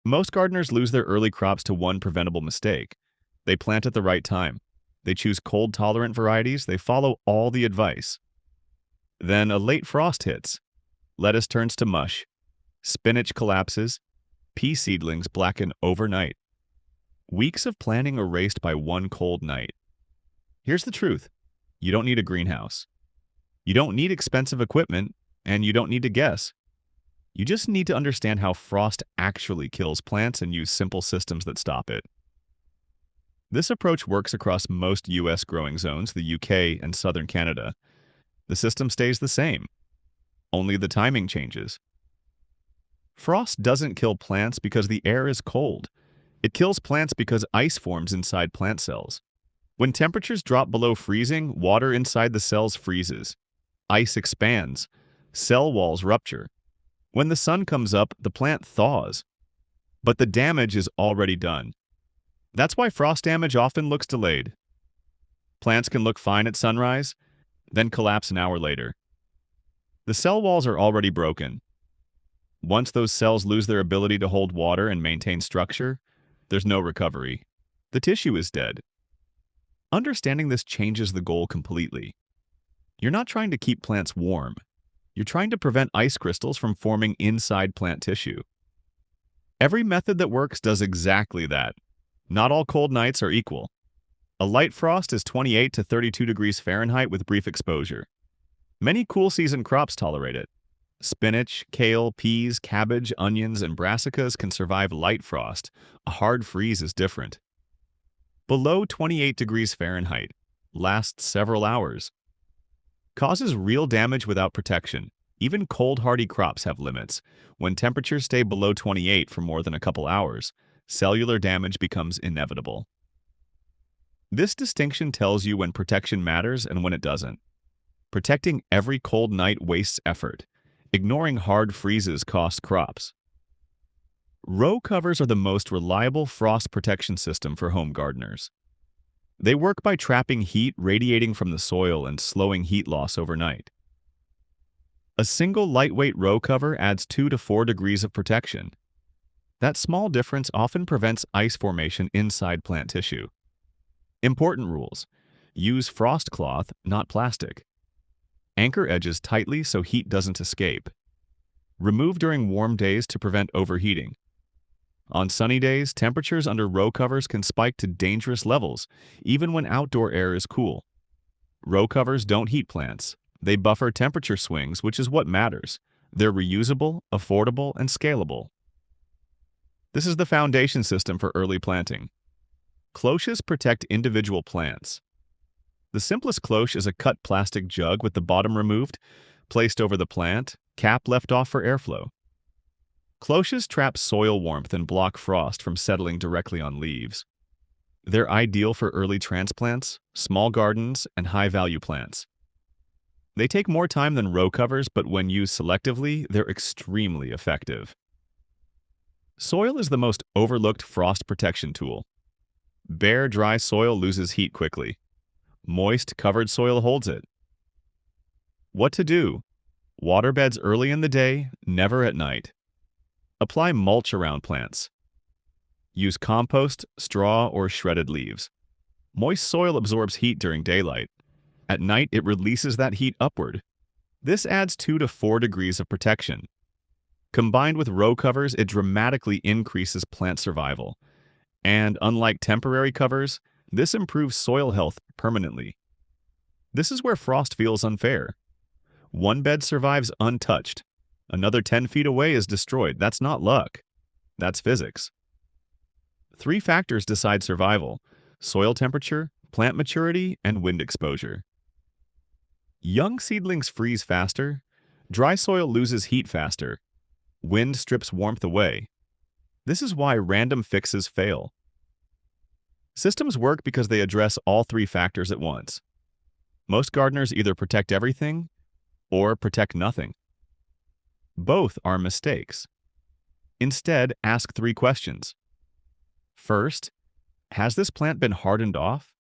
Most gardeners lose their early crops to one preventable mistake. They plant at the right time. They choose cold-tolerant varieties. They follow all the advice. Then a late frost hits. Lettuce turns to mush. Spinach collapses. Pea seedlings blacken overnight. Weeks of planning erased by one cold night. Here's the truth. You don't need a greenhouse. You don't need expensive equipment, and you don't need to guess. You just need to understand how frost actually kills plants and use simple systems that stop it. This approach works across most U.S. growing zones, the UK and southern Canada. The system stays the same. Only the timing changes. Frost doesn't kill plants because the air is cold. It kills plants because ice forms inside plant cells. When temperatures drop below freezing, water inside the cells freezes. Ice expands. Cell walls rupture. When the sun comes up, the plant thaws. But the damage is already done. That's why frost damage often looks delayed. Plants can look fine at sunrise, then collapse an hour later. The cell walls are already broken. Once those cells lose their ability to hold water and maintain structure, there's no recovery. The tissue is dead. Understanding this changes the goal completely. You're not trying to keep plants warm. You're trying to prevent ice crystals from forming inside plant tissue. Every method that works does exactly that. Not all cold nights are equal. A light frost is 28 to 32 degrees Fahrenheit with brief exposure. Many cool season crops tolerate it. Spinach, kale, peas, cabbage, onions, and brassicas can survive light frost. A hard freeze is different. Below 28 degrees Fahrenheit lasts several hours. Causes real damage without protection. Even cold-hardy crops have limits. When temperatures stay below 28 for more than a couple hours, cellular damage becomes inevitable. This distinction tells you when protection matters and when it doesn't. Protecting every cold night wastes effort. Ignoring hard freezes costs crops. Row covers are the most reliable frost protection system for home gardeners. They work by trapping heat radiating from the soil and slowing heat loss overnight. A single lightweight row cover adds 2 to 4 degrees of protection. That small difference often prevents ice formation inside plant tissue. Important rules. Use frost cloth, not plastic. Anchor edges tightly so heat doesn't escape. Remove during warm days to prevent overheating. On sunny days, temperatures under row covers can spike to dangerous levels, even when outdoor air is cool. Row covers don't heat plants. They buffer temperature swings, which is what matters. They're reusable, affordable, and scalable. This is the foundation system for early planting. Cloches protect individual plants. The simplest cloche is a cut plastic jug with the bottom removed, placed over the plant, cap left off for airflow. Cloches trap soil warmth and block frost from settling directly on leaves. They're ideal for early transplants, small gardens, and high-value plants. They take more time than row covers, but when used selectively, they're extremely effective. Soil is the most overlooked frost protection tool. Bare, dry soil loses heat quickly. Moist, covered soil holds it. What to do? Water beds early in the day, never at night. Apply mulch around plants. Use compost, straw, or shredded leaves. Moist soil absorbs heat during daylight. At night, it releases that heat upward. This adds 2 to 4 degrees of protection. Combined with row covers, it dramatically increases plant survival. And unlike temporary covers, this improves soil health permanently. This is where frost feels unfair. One bed survives untouched. Another 10 feet away is destroyed. That's not luck. That's physics. 3 factors decide survival: soil temperature, plant maturity, and wind exposure. Young seedlings freeze faster. Dry soil loses heat faster. Wind strips warmth away. This is why random fixes fail. Systems work because they address all 3 factors at once. Most gardeners either protect everything or protect nothing. Both are mistakes. Instead, ask 3 questions. First, has this plant been hardened off?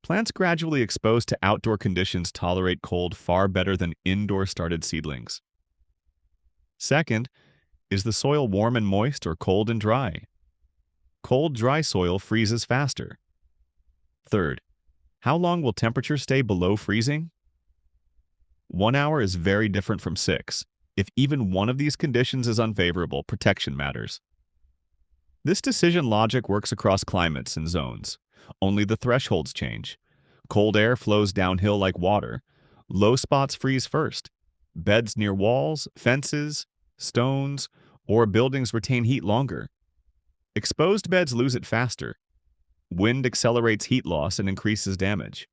Plants gradually exposed to outdoor conditions tolerate cold far better than indoor-started seedlings. Second, Is the soil warm and moist or cold and dry? Cold, dry soil freezes faster. Third, how long will temperature stay below freezing? 1 hour is very different from 6. If even one of these conditions is unfavorable, protection matters. This decision logic works across climates and zones. Only the thresholds change. Cold air flows downhill like water. Low spots freeze first. Beds near walls, fences, stones, or buildings retain heat longer. Exposed beds lose it faster. Wind accelerates heat loss and increases damage.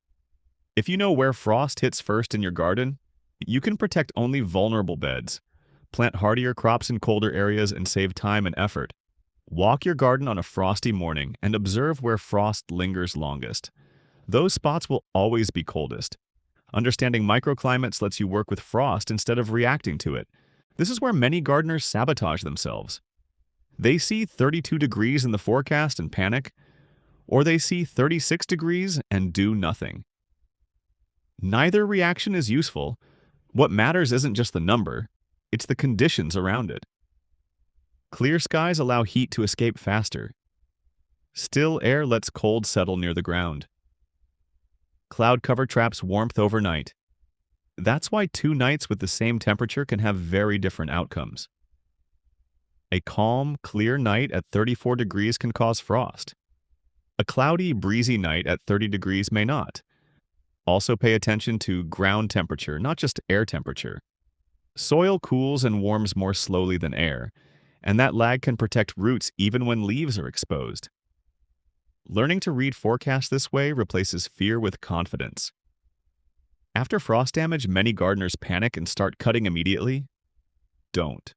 If you know where frost hits first in your garden, you can protect only vulnerable beds. Plant hardier crops in colder areas and save time and effort. Walk your garden on a frosty morning and observe where frost lingers longest. Those spots will always be coldest. Understanding microclimates lets you work with frost instead of reacting to it. This is where many gardeners sabotage themselves. They see 32 degrees in the forecast and panic, or they see 36 degrees and do nothing. Neither reaction is useful. What matters isn't just the number, it's the conditions around it. Clear skies allow heat to escape faster. Still air lets cold settle near the ground. Cloud cover traps warmth overnight. That's why 2 nights with the same temperature can have very different outcomes. A calm, clear night at 34 degrees can cause frost. A cloudy, breezy night at 30 degrees may not. Also pay attention to ground temperature, not just air temperature. Soil cools and warms more slowly than air, and that lag can protect roots even when leaves are exposed. Learning to read forecasts this way replaces fear with confidence. After frost damage, many gardeners panic and start cutting immediately. Don't.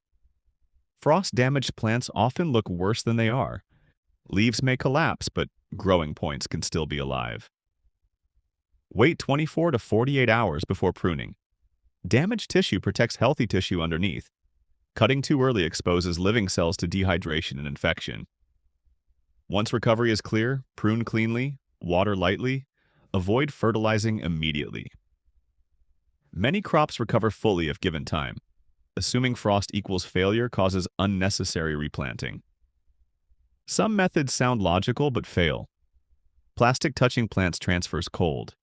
Frost-damaged plants often look worse than they are. Leaves may collapse, but growing points can still be alive. Wait 24 to 48 hours before pruning. Damaged tissue protects healthy tissue underneath. Cutting too early exposes living cells to dehydration and infection. Once recovery is clear, prune cleanly, water lightly, avoid fertilizing immediately. Many crops recover fully if given time. Assuming frost equals failure causes unnecessary replanting. Some methods sound logical but fail. Plastic touching plants transfers cold.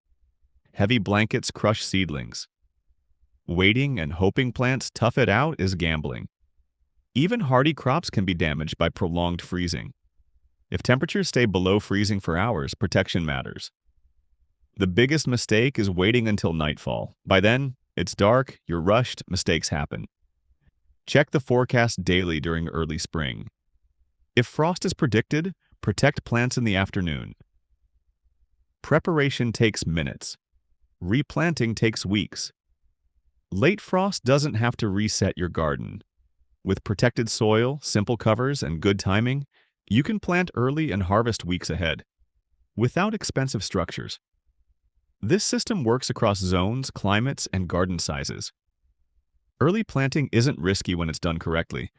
Heavy blankets crush seedlings. Waiting and hoping plants tough it out is gambling. Even hardy crops can be damaged by prolonged freezing. If temperatures stay below freezing for hours, protection matters. The biggest mistake is waiting until nightfall. By then, it's dark, you're rushed, mistakes happen. Check the forecast daily during early spring. If frost is predicted, protect plants in the afternoon. Preparation takes minutes. Replanting takes weeks. Late frost doesn't have to reset your garden. With protected soil, simple covers, and good timing, you can plant early and harvest weeks ahead, without expensive structures. This system works across zones, climates, and garden sizes. Early planting isn't risky when it's done correctly.